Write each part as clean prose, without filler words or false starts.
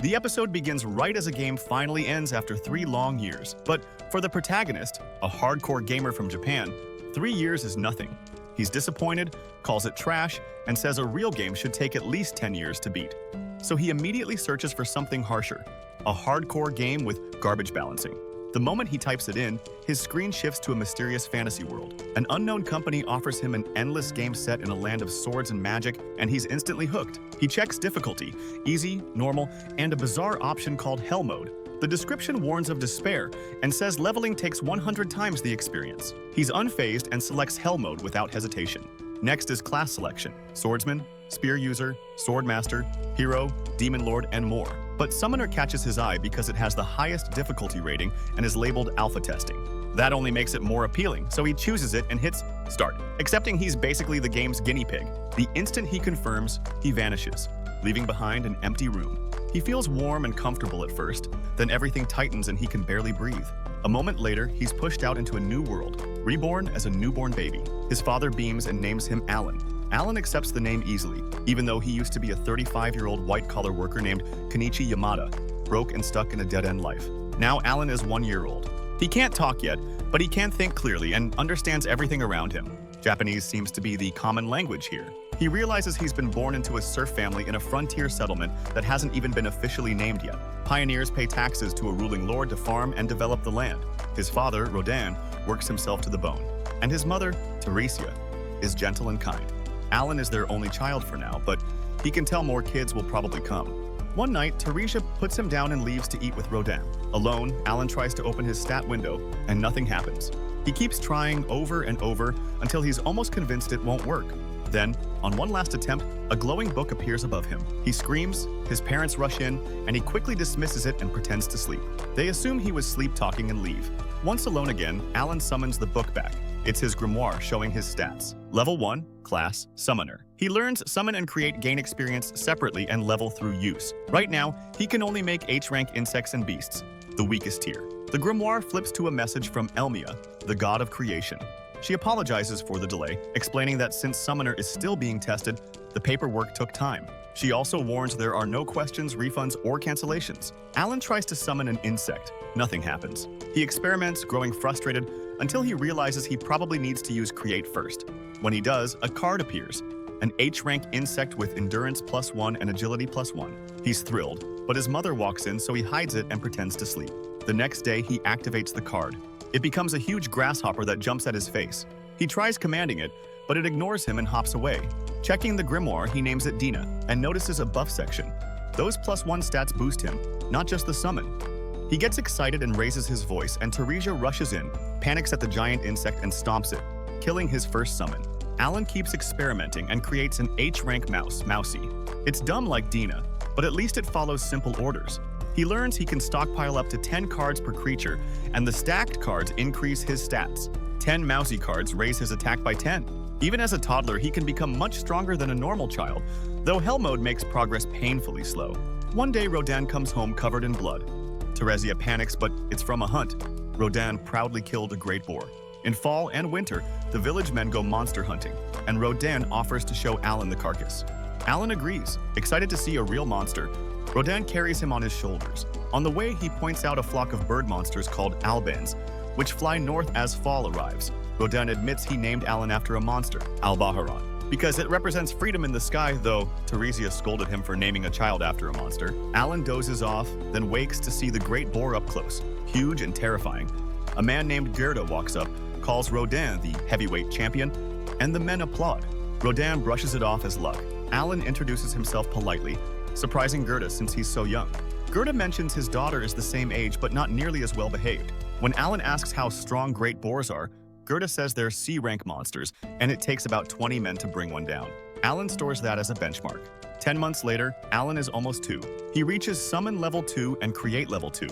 The episode begins right as a game finally ends after 3 long years. But for the protagonist, a hardcore gamer from Japan, 3 years is nothing. He's disappointed, calls it trash, and says a real game should take at least 10 years to beat. So he immediately searches for something harsher, a hardcore game with garbage balancing. The moment he types it in, his screen shifts to a mysterious fantasy world. An unknown company offers him an endless game set in a land of swords and magic, and he's instantly hooked. He checks difficulty, easy, normal, and a bizarre option called Hell Mode. The description warns of despair and says leveling takes 100 times the experience. He's unfazed and selects Hell Mode without hesitation. Next is class selection: swordsman, spear user, swordmaster, hero, demon lord, and more. But Summoner catches his eye because it has the highest difficulty rating and is labeled alpha testing. That only makes it more appealing, so he chooses it and hits start, accepting he's basically the game's guinea pig. The instant he confirms, he vanishes, leaving behind an empty room. He feels warm and comfortable at first, then everything tightens and he can barely breathe. A moment later, he's pushed out into a new world, reborn as a newborn baby. His father beams and names him Alan. Alan accepts the name easily, even though he used to be a 35-year-old white-collar worker named Kenichi Yamada, broke and stuck in a dead-end life. Now Alan is 1 year old. He can't talk yet, but he can think clearly and understands everything around him. Japanese seems to be the common language here. He realizes he's been born into a serf family in a frontier settlement that hasn't even been officially named yet. Pioneers pay taxes to a ruling lord to farm and develop the land. His father, Rodan, works himself to the bone. And his mother, Teresia, is gentle and kind. Alan is their only child for now, but he can tell more kids will probably come. One night, Teresia puts him down and leaves to eat with Rodan. Alone, Alan tries to open his stat window, and nothing happens. He keeps trying over and over until he's almost convinced it won't work. Then, on one last attempt, a glowing book appears above him. He screams, his parents rush in, and he quickly dismisses it and pretends to sleep. They assume he was sleep-talking and leave. Once alone again, Alan summons the book back. It's his grimoire showing his stats. Level 1, class, Summoner. He learns summon and create gain experience separately and level through use. Right now, he can only make H-rank insects and beasts, the weakest tier. The grimoire flips to a message from Elmia, the god of creation. She apologizes for the delay, explaining that since Summoner is still being tested, the paperwork took time. She also warns there are no questions, refunds, or cancellations. Alan tries to summon an insect. Nothing happens. He experiments, growing frustrated, until he realizes he probably needs to use Create first. When he does, a card appears, an H-rank insect with Endurance +1 and Agility +1. He's thrilled, but his mother walks in, so he hides it and pretends to sleep. The next day, he activates the card. It becomes a huge grasshopper that jumps at his face. He tries commanding it, but it ignores him and hops away. Checking the grimoire, he names it Dina and notices a buff section. Those +1 stats boost him, not just the summon. He gets excited and raises his voice, and Teresia rushes in, panics at the giant insect and stomps it, killing his first summon. Alan keeps experimenting and creates an H-rank mouse, Mousy. It's dumb like Dina, but at least it follows simple orders. He learns he can stockpile up to 10 cards per creature, and the stacked cards increase his stats. 10 Mousy cards raise his attack by 10. Even as a toddler, he can become much stronger than a normal child, though Hell Mode makes progress painfully slow. One day, Rodan comes home covered in blood. Teresia panics, but it's from a hunt. Rodan proudly killed a great boar. In fall and winter, the village men go monster hunting, and Rodan offers to show Alan the carcass. Alan agrees, excited to see a real monster. Rodan carries him on his shoulders. On the way, he points out a flock of bird monsters called albans, which fly north as fall arrives. Rodan admits he named Alan after a monster, Albaharan, because it represents freedom in the sky, though Teresia scolded him for naming a child after a monster. Alan dozes off, then wakes to see the great boar up close, huge and terrifying. A man named Gerda walks up, calls Rodan the heavyweight champion, and the men applaud. Rodan brushes it off as luck. Alan introduces himself politely, surprising Gerda since he's so young. Gerda mentions his daughter is the same age but not nearly as well behaved. When Alan asks how strong great boars are, Gerda says they're C-rank monsters, and it takes about 20 men to bring one down. Alan stores that as a benchmark. 10 months later, Alan is almost 2. He reaches Summon Level 2 and Create Level 2,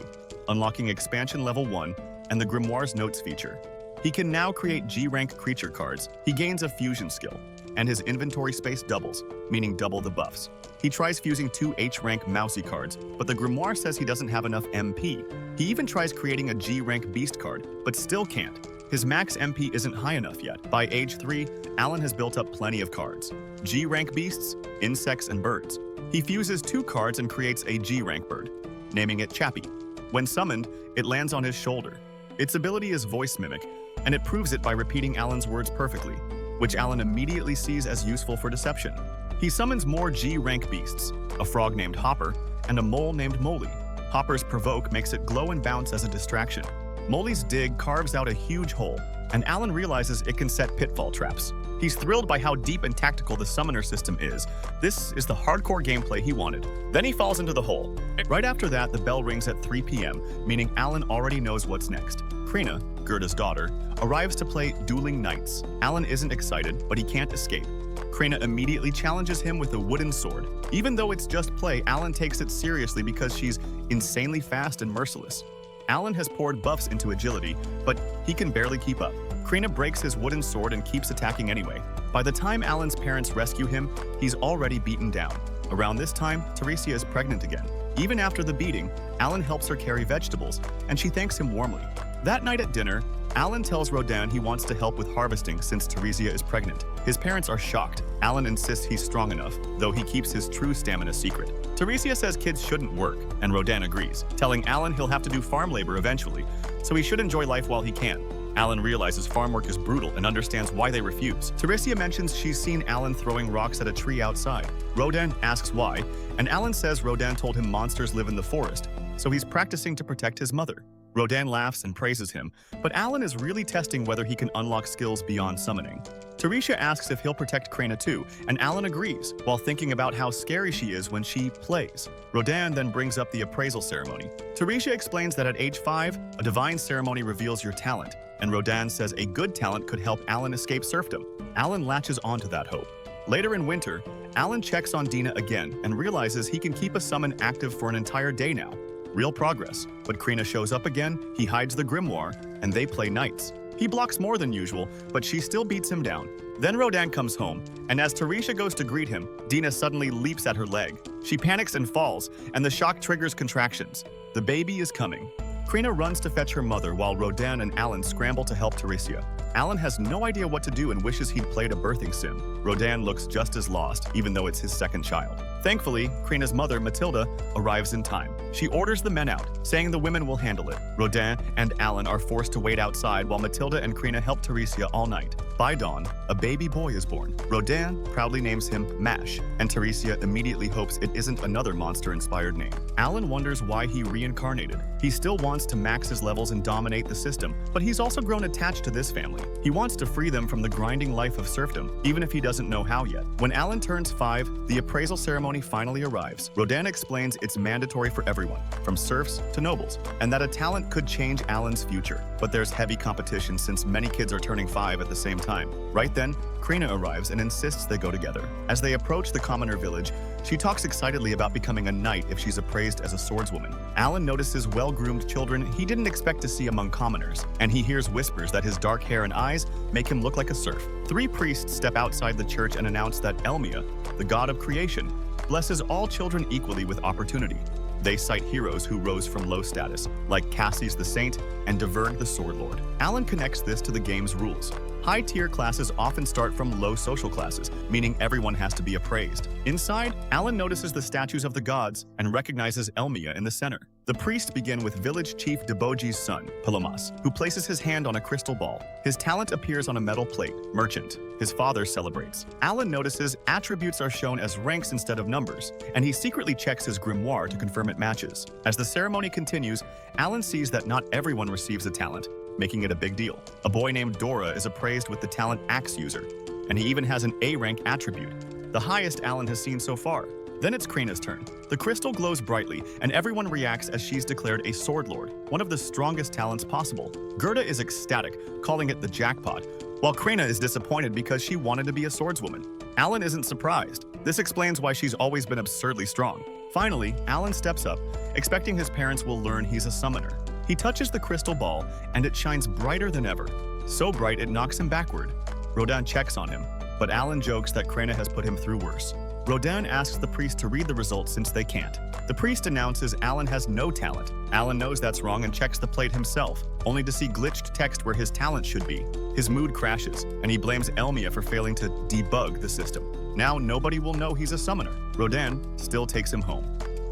unlocking Expansion Level 1 and the Grimoire's Notes feature. He can now create G-rank creature cards. He gains a fusion skill, and his inventory space doubles, meaning double the buffs. He tries fusing 2 H-rank Mousy cards, but the Grimoire says he doesn't have enough MP. He even tries creating a G-rank Beast card, but still can't. His max MP isn't high enough yet. By age 3, Alan has built up plenty of cards. G-rank beasts, insects, and birds. He fuses 2 cards and creates a G-rank bird, naming it Chappie. When summoned, it lands on his shoulder. Its ability is voice mimic, and it proves it by repeating Alan's words perfectly, which Alan immediately sees as useful for deception. He summons more G-rank beasts, a frog named Hopper and a mole named Molly. Hopper's provoke makes it glow and bounce as a distraction. Molly's dig carves out a huge hole, and Alan realizes it can set pitfall traps. He's thrilled by how deep and tactical the summoner system is. This is the hardcore gameplay he wanted. Then he falls into the hole. Right after that, the bell rings at 3 p.m., meaning Alan already knows what's next. Krina, Gerda's daughter, arrives to play Dueling Knights. Alan isn't excited, but he can't escape. Krina immediately challenges him with a wooden sword. Even though it's just play, Alan takes it seriously because she's insanely fast and merciless. Alan has poured buffs into agility, but he can barely keep up. Krina breaks his wooden sword and keeps attacking anyway. By the time Alan's parents rescue him, he's already beaten down. Around this time, Teresia is pregnant again. Even after the beating, Alan helps her carry vegetables, and she thanks him warmly. That night at dinner, Alan tells Rodin he wants to help with harvesting since Teresia is pregnant. His parents are shocked. Alan insists he's strong enough, though he keeps his true stamina secret. Teresia says kids shouldn't work, and Rodin agrees, telling Alan he'll have to do farm labor eventually, so he should enjoy life while he can. Alan realizes farm work is brutal and understands why they refuse. Teresia mentions she's seen Alan throwing rocks at a tree outside. Rodin asks why, and Alan says Rodin told him monsters live in the forest, so he's practicing to protect his mother. Rodin laughs and praises him, but Alan is really testing whether he can unlock skills beyond summoning. Teresia asks if he'll protect Krina too, and Alan agrees, while thinking about how scary she is when she plays. Rodin then brings up the appraisal ceremony. Teresia explains that at age 5, a divine ceremony reveals your talent, and Rodin says a good talent could help Alan escape serfdom. Alan latches onto that hope. Later in winter, Alan checks on Dina again and realizes he can keep a summon active for an entire day now. Real progress, but Krina shows up again, he hides the grimoire, and they play knights. He blocks more than usual, but she still beats him down. Then Rodin comes home, and as Teresia goes to greet him, Dina suddenly leaps at her leg. She panics and falls, and the shock triggers contractions. The baby is coming. Krina runs to fetch her mother while Rodin and Alan scramble to help Teresia. Alan has no idea what to do and wishes he'd played a birthing sim. Rodin looks just as lost, even though it's his second child. Thankfully, Krina's mother, Matilda, arrives in time. She orders the men out, saying the women will handle it. Rodin and Alan are forced to wait outside while Matilda and Krina help Teresia all night. By dawn, a baby boy is born. Rodin proudly names him Mash, and Teresia immediately hopes it isn't another monster-inspired name. Alan wonders why he reincarnated. He still wants to max his levels and dominate the system, but he's also grown attached to this family. He wants to free them from the grinding life of serfdom, even if he doesn't know how yet. When Alan turns 5, the appraisal ceremony finally arrives. Rodin explains it's mandatory for everyone, from serfs to nobles, and that a talent could change Alan's future. But there's heavy competition since many kids are turning 5 at the same time. Right then, Krina arrives and insists they go together. As they approach the commoner village, she talks excitedly about becoming a knight if she's appraised as a swordswoman. Alan notices well-groomed children he didn't expect to see among commoners, and he hears whispers that his dark hair and eyes make him look like a serf. 3 priests step outside the church and announce that Elmia, the god of creation, blesses all children equally with opportunity. They cite heroes who rose from low status, like Cassius the Saint and Diverg the Sword Lord. Alan connects this to the game's rules. High-tier classes often start from low social classes, meaning everyone has to be appraised. Inside, Alan notices the statues of the gods and recognizes Elmia in the center. The priests begin with village chief Deboji's son, Palomas, who places his hand on a crystal ball. His talent appears on a metal plate, Merchant. His father celebrates. Alan notices attributes are shown as ranks instead of numbers, and he secretly checks his grimoire to confirm it matches. As the ceremony continues, Alan sees that not everyone receives a talent, making it a big deal. A boy named Dora is appraised with the talent Axe User, and he even has an A-rank attribute, the highest Alan has seen so far. Then it's Krina's turn. The crystal glows brightly, and everyone reacts as she's declared a Sword Lord, one of the strongest talents possible. Gerda is ecstatic, calling it the jackpot, while Krina is disappointed because she wanted to be a swordswoman. Alan isn't surprised. This explains why she's always been absurdly strong. Finally, Alan steps up, expecting his parents will learn he's a summoner. He touches the crystal ball, and it shines brighter than ever. So bright it knocks him backward. Rodin checks on him, but Alan jokes that Krina has put him through worse. Rodin asks the priest to read the results since they can't. The priest announces Alan has no talent. Alan knows that's wrong and checks the plate himself, only to see glitched text where his talent should be. His mood crashes, and he blames Elmia for failing to debug the system. Now nobody will know he's a summoner. Rodan still takes him home,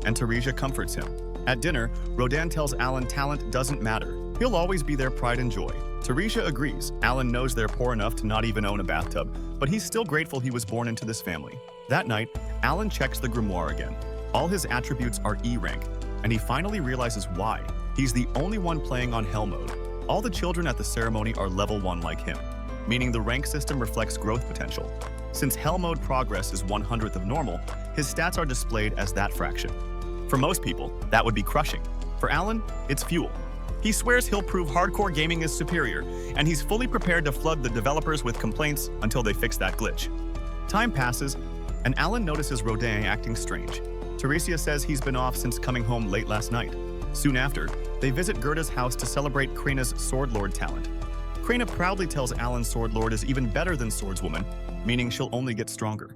and Teresia comforts him. At dinner, Rodan tells Alan talent doesn't matter. He'll always be their pride and joy. Teresia agrees. Alan knows they're poor enough to not even own a bathtub, but he's still grateful he was born into this family. That night, Alan checks the grimoire again. All his attributes are E rank, and he finally realizes why. He's the only one playing on Hell mode. All the children at the ceremony are level 1 like him, meaning the rank system reflects growth potential. Since Hell mode progress is 1/100th of normal, his stats are displayed as that fraction. For most people, that would be crushing. For Alan, it's fuel. He swears he'll prove hardcore gaming is superior, and he's fully prepared to flood the developers with complaints until they fix that glitch. Time passes, and Alan notices Rodan acting strange. Teresia says he's been off since coming home late last night. Soon after, they visit Gerda's house to celebrate Krina's Sword Lord talent. Krina proudly tells Alan Sword Lord is even better than Swordswoman, meaning she'll only get stronger.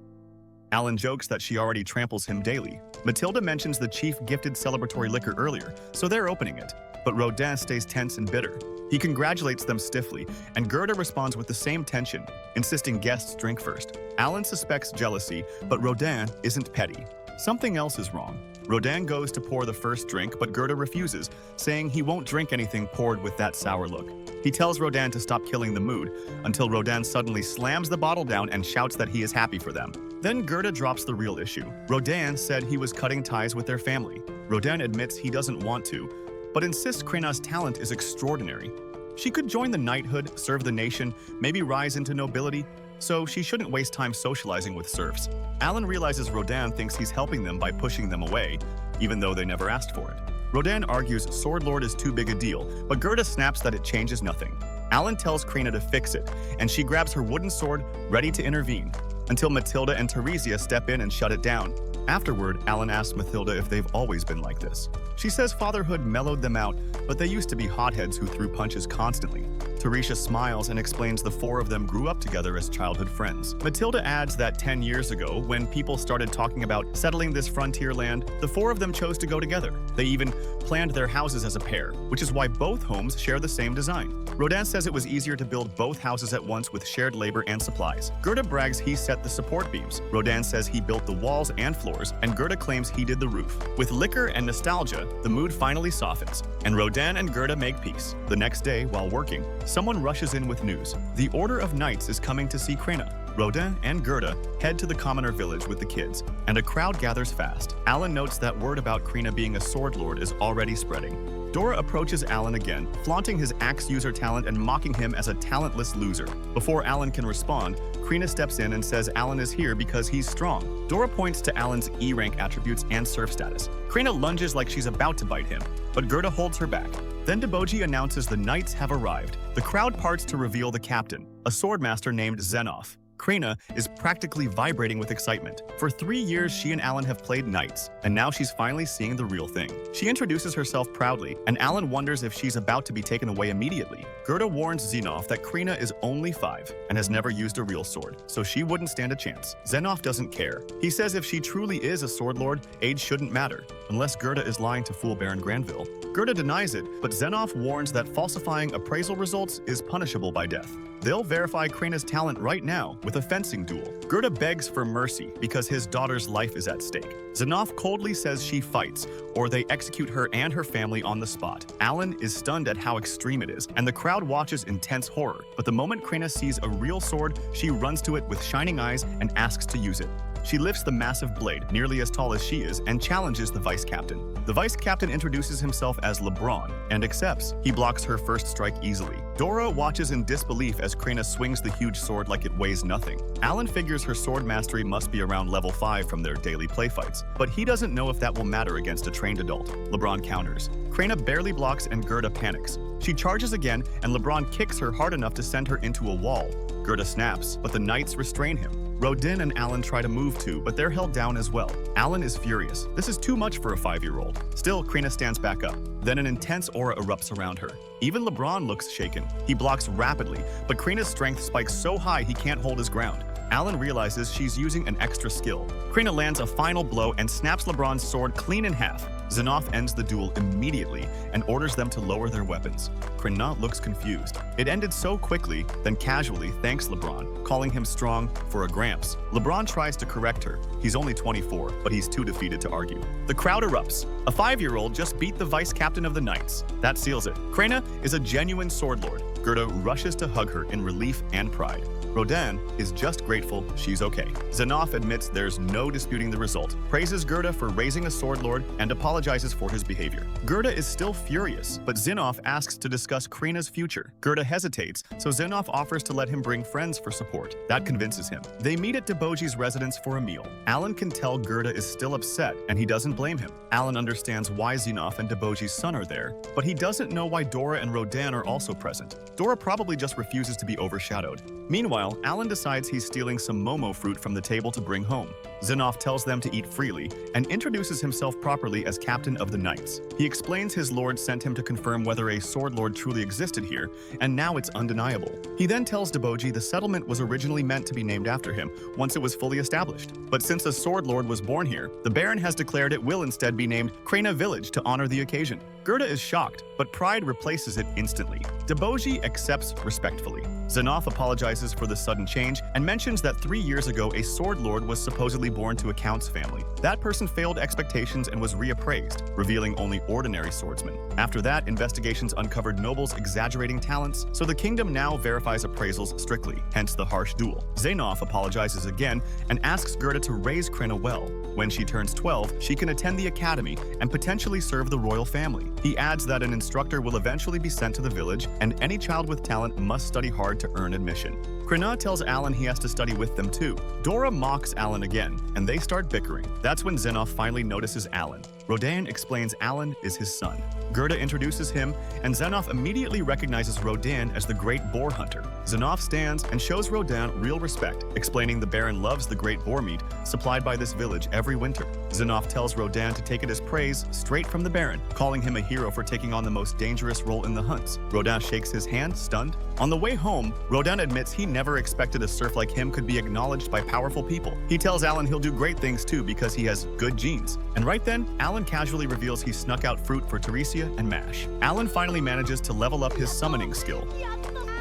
Alan jokes that she already tramples him daily. Matilda mentions the chief gifted celebratory liquor earlier, so they're opening it. But Rodan stays tense and bitter. He congratulates them stiffly, and Gerda responds with the same tension, insisting guests drink first. Alan suspects jealousy, but Rodan isn't petty. Something else is wrong. Rodan goes to pour the first drink, but Gerda refuses, saying he won't drink anything poured with that sour look. He tells Rodan to stop killing the mood, until Rodan suddenly slams the bottle down and shouts that he is happy for them. Then Gerda drops the real issue. Rodan said he was cutting ties with their family. Rodan admits he doesn't want to, but insists Krina's talent is extraordinary. She could join the knighthood, serve the nation, maybe rise into nobility, so she shouldn't waste time socializing with serfs. Alan realizes Rodan thinks he's helping them by pushing them away, even though they never asked for it. Rodan argues Sword Lord is too big a deal, but Gerda snaps that it changes nothing. Alan tells Krina to fix it, and she grabs her wooden sword, ready to intervene, until Matilda and Teresia step in and shut it down. Afterward, Alan asks Matilda if they've always been like this. She says fatherhood mellowed them out, but they used to be hotheads who threw punches constantly. Teresia smiles and explains the four of them grew up together as childhood friends. Matilda adds that 10 years ago, when people started talking about settling this frontier land, the four of them chose to go together. They even planned their houses as a pair, which is why both homes share the same design. Rodan says it was easier to build both houses at once with shared labor and supplies. Gerda brags he set the support beams. Rodan says he built the walls and floors, and Gerda claims he did the roof. With liquor and nostalgia, the mood finally softens, and Rodan and Gerda make peace. The next day, while working, someone rushes in with news. The Order of Knights is coming to see Krina. Rodan and Gerda head to the commoner village with the kids, and a crowd gathers fast. Alan notes that word about Krina being a sword lord is already spreading. Dora approaches Alan again, flaunting his axe user talent and mocking him as a talentless loser. Before Alan can respond, Krina steps in and says Alan is here because he's strong. Dora points to Alan's E-rank attributes and serf status. Krina lunges like she's about to bite him, but Gerda holds her back. Then Deboji announces the knights have arrived. The crowd parts to reveal the captain, a swordmaster named Zenoff. Krina is practically vibrating with excitement. For 3 years, she and Alan have played knights, and now she's finally seeing the real thing. She introduces herself proudly, and Alan wonders if she's about to be taken away immediately. Gerda warns Zenoff that Krina is only 5 and has never used a real sword, so she wouldn't stand a chance. Zenoff doesn't care. He says if she truly is a sword lord, age shouldn't matter, unless Gerda is lying to fool Baron Granville. Gerda denies it, but Zenoff warns that falsifying appraisal results is punishable by death. They'll verify Krina's talent right now with a fencing duel. Gerda begs for mercy because his daughter's life is at stake. Zenoff coldly says she fights, or they execute her and her family on the spot. Alan is stunned at how extreme it is, and the crowd watches in tense horror. But the moment Krina sees a real sword, she runs to it with shining eyes and asks to use it. She lifts the massive blade, nearly as tall as she is, and challenges the vice captain. The vice captain introduces himself as LeBron and accepts. He blocks her first strike easily. Dora watches in disbelief as Krina swings the huge sword like it weighs nothing. Alan figures her sword mastery must be around level 5 from their daily play fights, but he doesn't know if that will matter against a trained adult. LeBron counters. Krina barely blocks and Gerda panics. She charges again, and LeBron kicks her hard enough to send her into a wall. Gerda snaps, but the knights restrain him. Rodin and Alan try to move too, but they're held down as well. Alan is furious. This is too much for a 5-year-old. Still, Krina stands back up. Then an intense aura erupts around her. Even LeBron looks shaken. He blocks rapidly, but Krina's strength spikes so high he can't hold his ground. Alan realizes she's using an extra skill. Krina lands a final blow and snaps LeBron's sword clean in half. Zenoff ends the duel immediately and orders them to lower their weapons. Krina looks confused. It ended so quickly, then casually thanks LeBron, calling him strong for a gramps. LeBron tries to correct her. He's only 24, but he's too defeated to argue. The crowd erupts. A 5-year-old just beat the vice captain of the Knights. That seals it. Krena is a genuine sword lord. Gerda rushes to hug her in relief and pride. Rodin is just grateful she's okay. Zenoff admits there's no disputing the result, praises Gerda for raising a sword lord, and apologizes for his behavior. Gerda is still furious, but Zenoff asks to discuss Krena's future. Gerda hesitates, so Zenoff offers to let him bring friends for support. That convinces him. They meet at Deboji's residence for a meal. Alan can tell Gerda is still upset, and he doesn't blame him. Alan understands why Zenoff and Deboji's son are there, but he doesn't know why Dora and Rodin are also present. Dora probably just refuses to be overshadowed. Meanwhile, Alan decides he's stealing some momo fruit from the table to bring home. Zenoff tells them to eat freely and introduces himself properly as captain of the Knights. He explains his lord sent him to confirm whether a sword lord truly existed here, and now it's undeniable. He then tells Deboji the settlement was originally meant to be named after him once it was fully established. But since a sword lord was born here, the Baron has declared it will instead be named Krena Village to honor the occasion. Gerda is shocked, but pride replaces it instantly. Deboji accepts respectfully. Zenoff apologizes for the sudden change and mentions that 3 years ago a sword lord was supposedly born to a count's family. That person failed expectations and was reappraised, revealing only ordinary swordsmen. After that, investigations uncovered nobles exaggerating talents, so the kingdom now verifies appraisals strictly, hence the harsh duel. Zenoff apologizes again and asks Gerda to raise Krena well. When she turns 12, she can attend the academy and potentially serve the royal family. He adds that an instructor will eventually be sent to the village, and any child with talent must study hard to earn admission. Krena tells Alan he has to study with them too. Dora mocks Alan again, and they start bickering. That's when Zenoff finally notices Alan. Rodin explains Alan is his son. Gerda introduces him, and Zenoff immediately recognizes Rodin as the great boar hunter. Zenoff stands and shows Rodin real respect, explaining the Baron loves the great boar meat supplied by this village every winter. Zenoff tells Rodin to take it as praise straight from the Baron, calling him a hero for taking on the most dangerous role in the hunts. Rodin shakes his hand, stunned. On the way home, Rodin admits he never expected a serf like him could be acknowledged by powerful people. He tells Alan he'll do great things too because he has good genes. And right then, Alan casually reveals he snuck out fruit for Teresia and Mash. Alan finally manages to level up his summoning skill.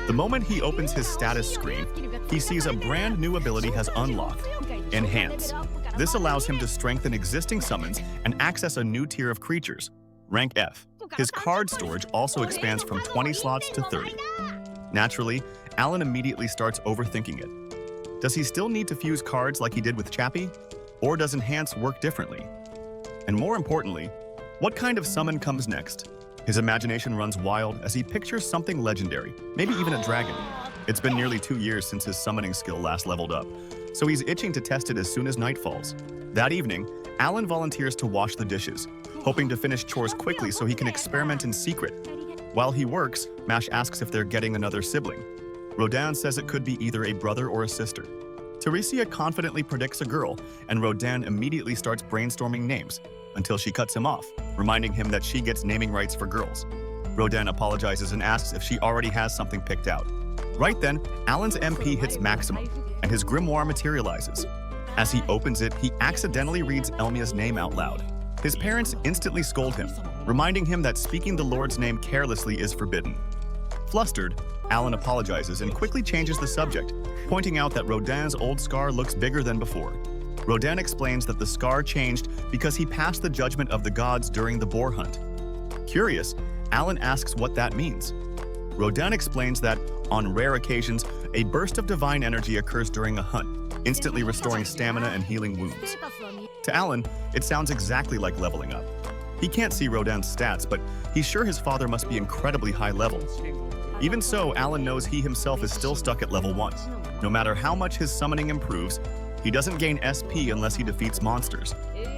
The moment he opens his status screen, he sees a brand new ability has unlocked, Enhance. This allows him to strengthen existing summons and access a new tier of creatures, rank F. His card storage also expands from 20 slots to 30. Naturally, Alan immediately starts overthinking it. Does he still need to fuse cards like he did with Chappie? Or does Enhance work differently? And more importantly, what kind of summon comes next? His imagination runs wild as he pictures something legendary, maybe even a dragon. It's been nearly 2 years since his summoning skill last leveled up, so he's itching to test it as soon as night falls. That evening, Alan volunteers to wash the dishes, hoping to finish chores quickly so he can experiment in secret. While he works, Mash asks if they're getting another sibling. Rodin says it could be either a brother or a sister. Teresia confidently predicts a girl, and Rodin immediately starts brainstorming names, until she cuts him off, reminding him that she gets naming rights for girls. Rodin apologizes and asks if she already has something picked out. Right then, Alan's MP hits maximum, and his grimoire materializes. As he opens it, he accidentally reads Elmia's name out loud. His parents instantly scold him, reminding him that speaking the Lord's name carelessly is forbidden. Flustered, Alan apologizes and quickly changes the subject, pointing out that Rodin's old scar looks bigger than before. Rodin explains that the scar changed because he passed the judgment of the gods during the boar hunt. Curious, Alan asks what that means. Rodin explains that, on rare occasions, a burst of divine energy occurs during a hunt, instantly restoring stamina and healing wounds. To Alan, it sounds exactly like leveling up. He can't see Rodin's stats, but he's sure his father must be incredibly high level. Even so, Alan knows he himself is still stuck at level 1. No matter how much his summoning improves, he doesn't gain SP unless he defeats monsters,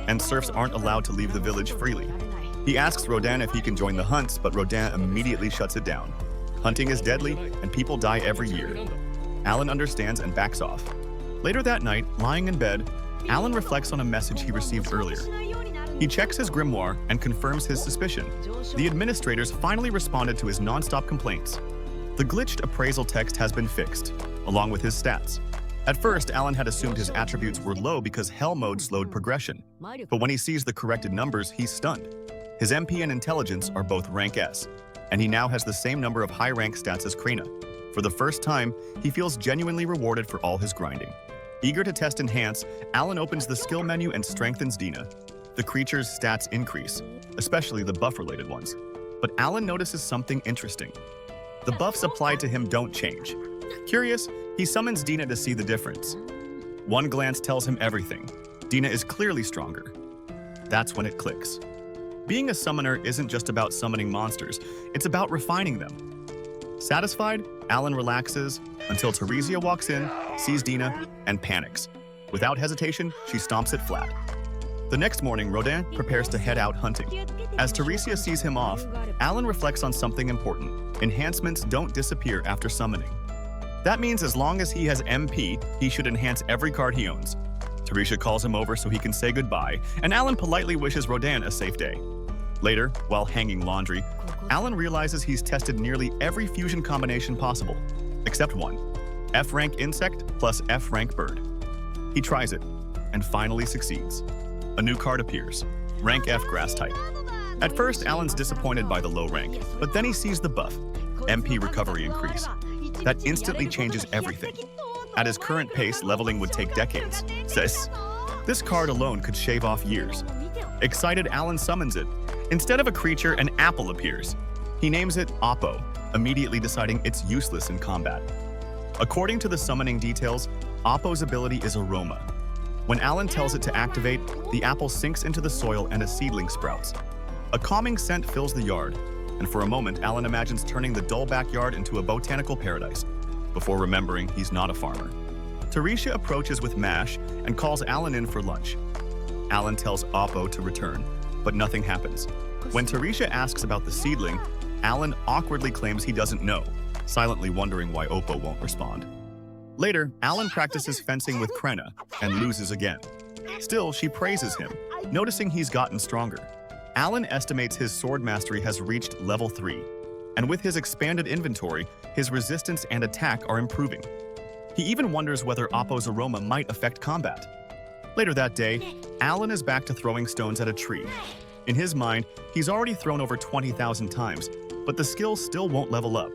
and serfs aren't allowed to leave the village freely. He asks Rodin if he can join the hunts, but Rodin immediately shuts it down. Hunting is deadly, and people die every year. Alan understands and backs off. Later that night, lying in bed, Alan reflects on a message he received earlier. He checks his grimoire and confirms his suspicion. The administrators finally responded to his non-stop complaints. The glitched appraisal text has been fixed, along with his stats. At first, Alan had assumed his attributes were low because Hell Mode slowed progression. But when he sees the corrected numbers, he's stunned. His MP and intelligence are both rank S. and he now has the same number of high-rank stats as Krina. For the first time, he feels genuinely rewarded for all his grinding. Eager to test Enhance, Alan opens the skill menu and strengthens Dina. The creature's stats increase, especially the buff-related ones. But Alan notices something interesting. The buffs applied to him don't change. Curious, he summons Dina to see the difference. One glance tells him everything. Dina is clearly stronger. That's when it clicks. Being a summoner isn't just about summoning monsters, it's about refining them. Satisfied, Alan relaxes until Teresia walks in, sees Dina, and panics. Without hesitation, she stomps it flat. The next morning, Rodin prepares to head out hunting. As Teresia sees him off, Alan reflects on something important. Enhancements don't disappear after summoning. That means as long as he has MP, he should enhance every card he owns. Teresia calls him over so he can say goodbye, and Alan politely wishes Rodin a safe day. Later, while hanging laundry, Alan realizes he's tested nearly every fusion combination possible, except one: F-rank insect plus F-rank bird. He tries it, and finally succeeds. A new card appears, rank F grass type. At first, Alan's disappointed by the low rank, but then he sees the buff, MP recovery increase. That instantly changes everything. At his current pace, leveling would take decades. This card alone could shave off years. Excited, Alan summons it. Instead of a creature, an apple appears. He names it Oppo, immediately deciding it's useless in combat. According to the summoning details, Oppo's ability is Aroma. When Alan tells it to activate, the apple sinks into the soil and a seedling sprouts. A calming scent fills the yard, and for a moment, Alan imagines turning the dull backyard into a botanical paradise, before remembering he's not a farmer. Teresia approaches with MASH and calls Alan in for lunch. Alan tells Oppo to return, but nothing happens. When Teresia asks about the seedling, Alan awkwardly claims he doesn't know, silently wondering why Oppo won't respond. Later, Alan practices fencing with Krena and loses again. Still, she praises him, noticing he's gotten stronger. Alan estimates his sword mastery has reached level 3, and with his expanded inventory, his resistance and attack are improving. He even wonders whether Oppo's aroma might affect combat. Later that day, Alan is back to throwing stones at a tree. In his mind, he's already thrown over 20,000 times, but the skill still won't level up.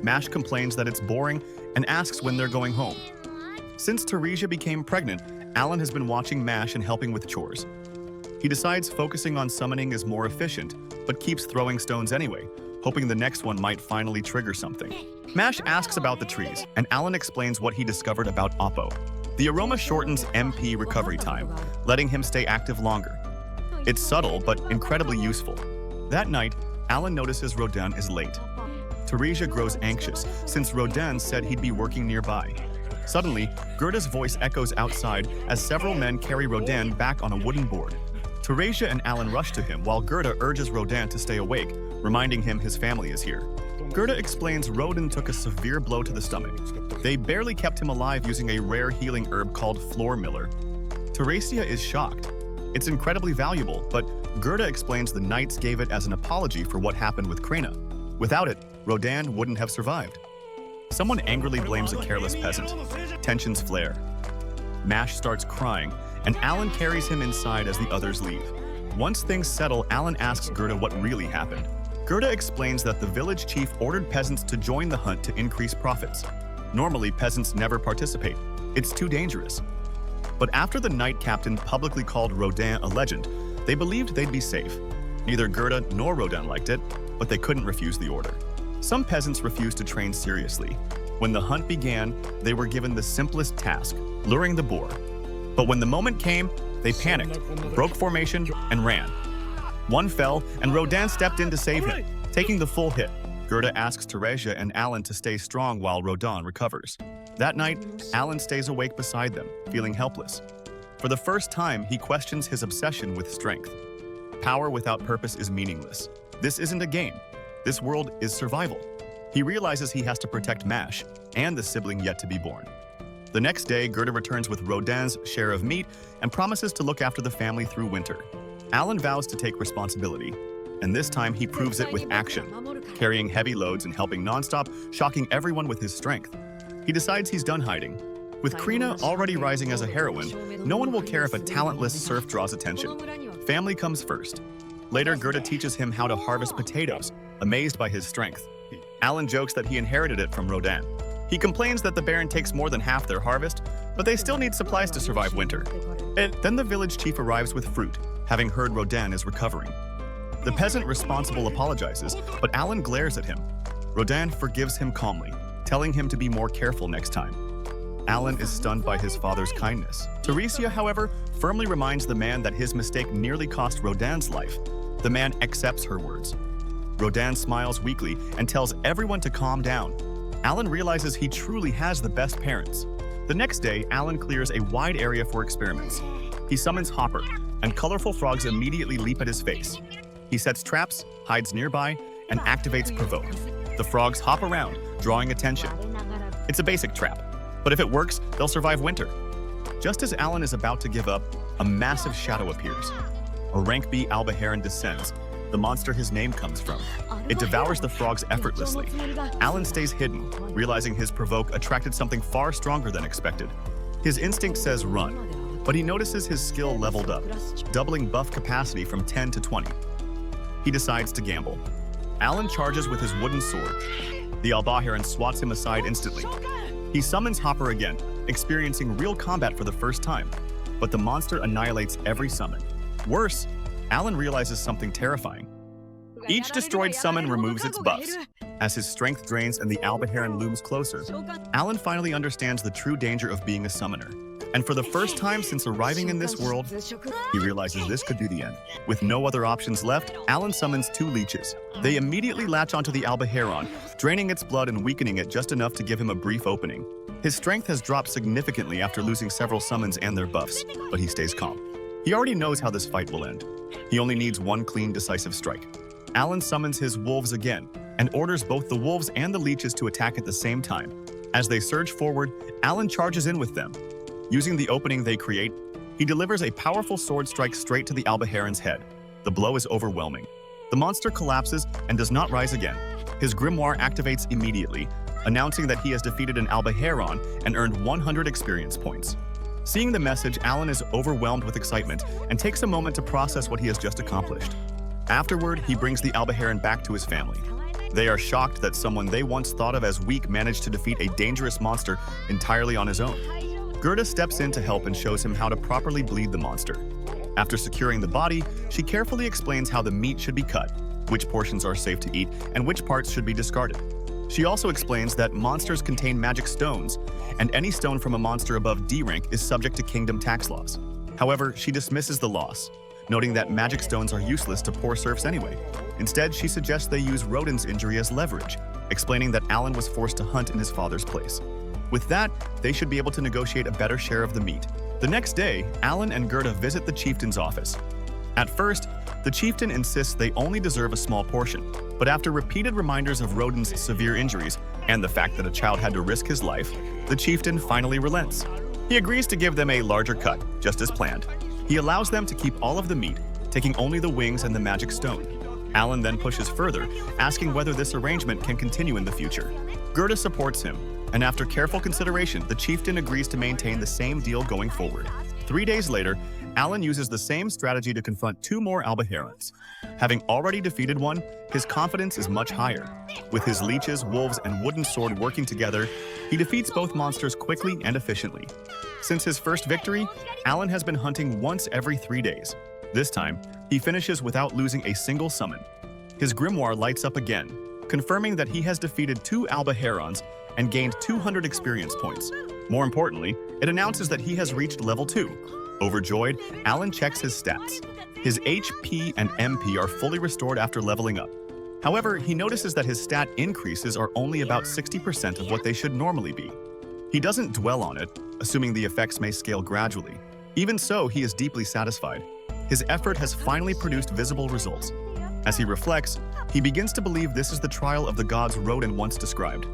Mash complains that it's boring and asks when they're going home. Since Teresia became pregnant, Alan has been watching Mash and helping with chores. He decides focusing on summoning is more efficient, but keeps throwing stones anyway, hoping the next one might finally trigger something. Mash asks about the trees, and Alan explains what he discovered about Oppo. The aroma shortens MP recovery time, letting him stay active longer. It's subtle, but incredibly useful. That night, Alan notices Rodin is late. Teresia grows anxious, since Rodin said he'd be working nearby. Suddenly, Gerda's voice echoes outside as several men carry Rodin back on a wooden board. Teresia and Alan rush to him while Gerda urges Rodin to stay awake, reminding him his family is here. Gerda explains Rodin took a severe blow to the stomach. They barely kept him alive using a rare healing herb called Floor Miller. Teresia is shocked. It's incredibly valuable, but Gerda explains the knights gave it as an apology for what happened with Krena. Without it, Rodin wouldn't have survived. Someone angrily blames a careless peasant. Tensions flare. Mash starts crying, and Alan carries him inside as the others leave. Once things settle, Alan asks Gerda what really happened. Gerda explains that the village chief ordered peasants to join the hunt to increase profits. Normally, peasants never participate. It's too dangerous. But after the knight captain publicly called Rodin a legend, they believed they'd be safe. Neither Gerda nor Rodin liked it, but they couldn't refuse the order. Some peasants refused to train seriously. When the hunt began, they were given the simplest task, luring the boar. But when the moment came, they panicked, broke formation, and ran. One fell, and Rodin stepped in to save him, taking the full hit. Gerda asks Teresia and Alan to stay strong while Rodin recovers. That night, Alan stays awake beside them, feeling helpless. For the first time, he questions his obsession with strength. Power without purpose is meaningless. This isn't a game. This world is survival. He realizes he has to protect Mash and the sibling yet to be born. The next day, Gerda returns with Rodin's share of meat and promises to look after the family through winter. Alan vows to take responsibility, and this time he proves it with action, carrying heavy loads and helping nonstop, shocking everyone with his strength. He decides he's done hiding. With Krena already rising as a heroine, no one will care if a talentless serf draws attention. Family comes first. Later, Gerda teaches him how to harvest potatoes, amazed by his strength. Alan jokes that he inherited it from Rodan. He complains that the Baron takes more than half their harvest, but they still need supplies to survive winter. And then the village chief arrives with fruit, having heard Rodan is recovering. The peasant responsible apologizes, but Alan glares at him. Rodan forgives him calmly, telling him to be more careful next time. Alan is stunned by his father's kindness. Teresia, however, firmly reminds the man that his mistake nearly cost Rodan's life. The man accepts her words. Rodan smiles weakly and tells everyone to calm down. Alan realizes he truly has the best parents. The next day, Alan clears a wide area for experiments. He summons Hopper, and colorful frogs immediately leap at his face. He sets traps, hides nearby, and activates Provoke. The frogs hop around, drawing attention. It's a basic trap, but if it works, they'll survive winter. Just as Alan is about to give up, a massive shadow appears. A rank B alba heron descends, the monster his name comes from. It devours the frogs effortlessly. Alan stays hidden, realizing his Provoke attracted something far stronger than expected. His instinct says run, but he notices his skill leveled up, doubling buff capacity from 10 to 20. He decides to gamble. Alan charges with his wooden sword. The alba heron swats him aside instantly. He summons Hopper again, experiencing real combat for the first time, but the monster annihilates every summon. Worse, Alan realizes something terrifying. Each destroyed summon removes its buffs. As his strength drains and the alba heron looms closer, Alan finally understands the true danger of being a summoner. And for the first time since arriving in this world, he realizes this could be the end. With no other options left, Alan summons 2 leeches. They immediately latch onto the alba heron, draining its blood and weakening it just enough to give him a brief opening. His strength has dropped significantly after losing several summons and their buffs, but he stays calm. He already knows how this fight will end. He only needs one clean, decisive strike. Alan summons his wolves again and orders both the wolves and the leeches to attack at the same time. As they surge forward, Alan charges in with them. Using the opening they create, he delivers a powerful sword strike straight to the alba heron's head. The blow is overwhelming. The monster collapses and does not rise again. His grimoire activates immediately, announcing that he has defeated an alba heron and earned 100 experience points. Seeing the message, Alan is overwhelmed with excitement and takes a moment to process what he has just accomplished. Afterward, he brings the alba heron back to his family. They are shocked that someone they once thought of as weak managed to defeat a dangerous monster entirely on his own. Gerda steps in to help and shows him how to properly bleed the monster. After securing the body, she carefully explains how the meat should be cut, which portions are safe to eat, and which parts should be discarded. She also explains that monsters contain magic stones, and any stone from a monster above D rank is subject to kingdom tax laws. However, she dismisses the loss, noting that magic stones are useless to poor serfs anyway. Instead, she suggests they use Rodan's injury as leverage, explaining that Alan was forced to hunt in his father's place. With that, they should be able to negotiate a better share of the meat. The next day, Alan and Gerda visit the chieftain's office. At first, the chieftain insists they only deserve a small portion, but after repeated reminders of Rodan's severe injuries and the fact that a child had to risk his life, the chieftain finally relents. He agrees to give them a larger cut, just as planned. He allows them to keep all of the meat, taking only the wings and the magic stone. Alan then pushes further, asking whether this arrangement can continue in the future. Gerda supports him, and after careful consideration, the chieftain agrees to maintain the same deal going forward. 3 days later, Alan uses the same strategy to confront 2 more alba herons. Having already defeated one, his confidence is much higher. With his leeches, wolves, and wooden sword working together, he defeats both monsters quickly and efficiently. Since his first victory, Alan has been hunting once every 3 days. This time, he finishes without losing a single summon. His grimoire lights up again, confirming that he has defeated 2 alba herons and gained 200 experience points. More importantly, it announces that he has reached level 2. Overjoyed, Alan checks his stats. His HP and MP are fully restored after leveling up. However, he notices that his stat increases are only about 60% of what they should normally be. He doesn't dwell on it, assuming the effects may scale gradually. Even so, he is deeply satisfied. His effort has finally produced visible results. As he reflects, he begins to believe this is the trial of the gods Rodan once described.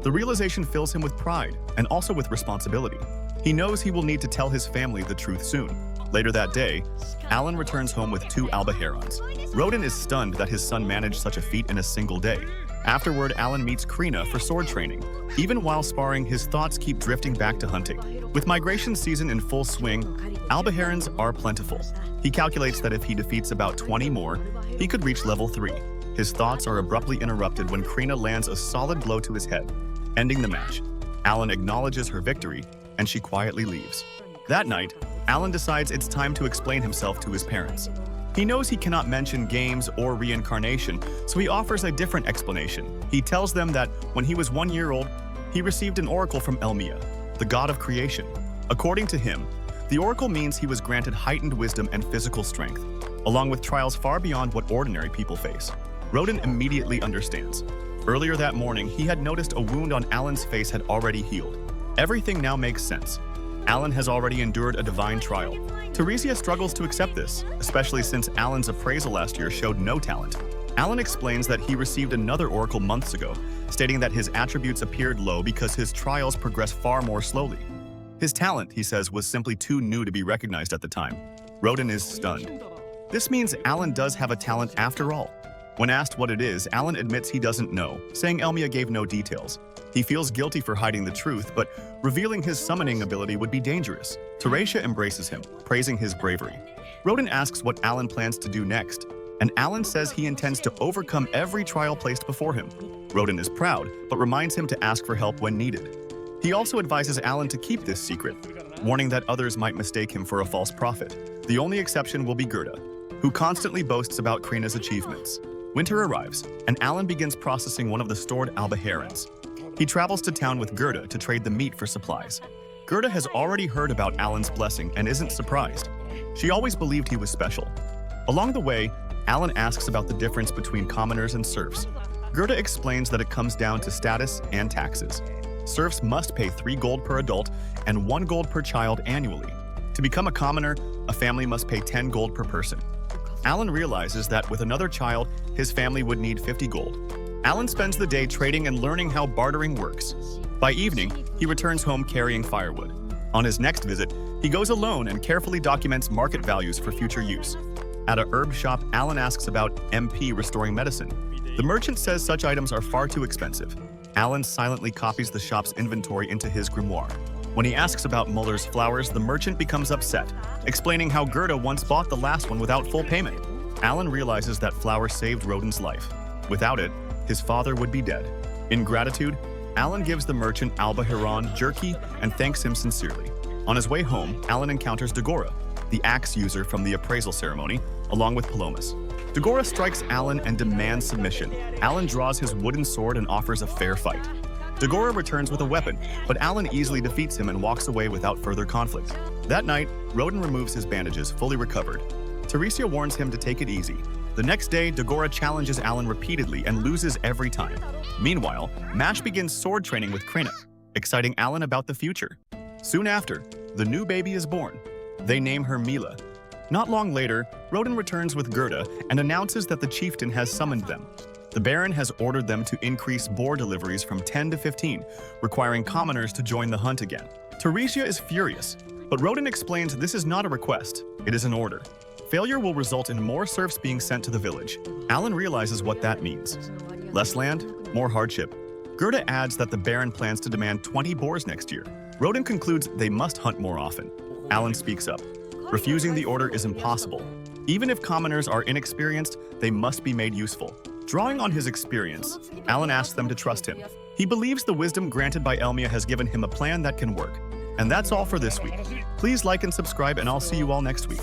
The realization fills him with pride and also with responsibility. He knows he will need to tell his family the truth soon. Later that day, Alan returns home with 2 alba herons. Rodan is stunned that his son managed such a feat in a single day. Afterward, Alan meets Krina for sword training. Even while sparring, his thoughts keep drifting back to hunting. With migration season in full swing, albaherons are plentiful. He calculates that if he defeats about 20 more, he could reach level 3. His thoughts are abruptly interrupted when Krina lands a solid blow to his head, ending the match. Alan acknowledges her victory, and she quietly leaves. That night, Alan decides it's time to explain himself to his parents. He knows he cannot mention games or reincarnation, so he offers a different explanation. He tells them that when he was 1 year old, he received an oracle from Elmia, the god of creation. According to him, the oracle means he was granted heightened wisdom and physical strength, along with trials far beyond what ordinary people face. Rodin immediately understands. Earlier that morning, he had noticed a wound on Alan's face had already healed. Everything now makes sense. Alan has already endured a divine trial. Teresia struggles to accept this, especially since Alan's appraisal last year showed no talent. Alan explains that he received another oracle months ago, stating that his attributes appeared low because his trials progress far more slowly. His talent, he says, was simply too new to be recognized at the time. Rodin is stunned. This means Alan does have a talent after all. When asked what it is, Alan admits he doesn't know, saying Elmia gave no details. He feels guilty for hiding the truth, but revealing his summoning ability would be dangerous. Teresia embraces him, praising his bravery. Rodin asks what Alan plans to do next, and Alan says he intends to overcome every trial placed before him. Rodin is proud, but reminds him to ask for help when needed. He also advises Alan to keep this secret, warning that others might mistake him for a false prophet. The only exception will be Gerda, who constantly boasts about Krina's achievements. Winter arrives, and Alan begins processing one of the stored albaherons. He travels to town with Gerda to trade the meat for supplies. Gerda has already heard about Alan's blessing and isn't surprised. She always believed he was special. Along the way, Alan asks about the difference between commoners and serfs. Gerda explains that it comes down to status and taxes. Serfs must pay 3 gold per adult and 1 gold per child annually. To become a commoner, a family must pay 10 gold per person. Alan realizes that with another child, his family would need 50 gold. Alan spends the day trading and learning how bartering works. By evening, he returns home carrying firewood. On his next visit, he goes alone and carefully documents market values for future use. At a herb shop, Alan asks about MP restoring medicine. The merchant says such items are far too expensive. Alan silently copies the shop's inventory into his grimoire. When he asks about Muller's flowers, the merchant becomes upset, explaining how Gerda once bought the last one without full payment. Alan realizes that flower saved Rodin's life. Without it, his father would be dead. In gratitude, Alan gives the merchant albaheron jerky and thanks him sincerely. On his way home, Alan encounters Dagora, the axe user from the appraisal ceremony, along with Palomas. Dagora strikes Alan and demands submission. Alan draws his wooden sword and offers a fair fight. Dagora returns with a weapon, but Alan easily defeats him and walks away without further conflict. That night, Rodin removes his bandages, fully recovered. Teresia warns him to take it easy. The next day, Dagora challenges Alan repeatedly and loses every time. Meanwhile, Mash begins sword training with Krina, exciting Alan about the future. Soon after, the new baby is born. They name her Mila. Not long later, Rodin returns with Gerda and announces that the chieftain has summoned them. The Baron has ordered them to increase boar deliveries from 10 to 15, requiring commoners to join the hunt again. Teresia is furious, but Rodin explains this is not a request, it is an order. Failure will result in more serfs being sent to the village. Alan realizes what that means. Less land, more hardship. Gerda adds that the Baron plans to demand 20 boars next year. Rodin concludes they must hunt more often. Alan speaks up. Refusing the order is impossible. Even if commoners are inexperienced, they must be made useful. Drawing on his experience, Alan asks them to trust him. He believes the wisdom granted by Elmia has given him a plan that can work. And that's all for this week. Please like and subscribe, and I'll see you all next week.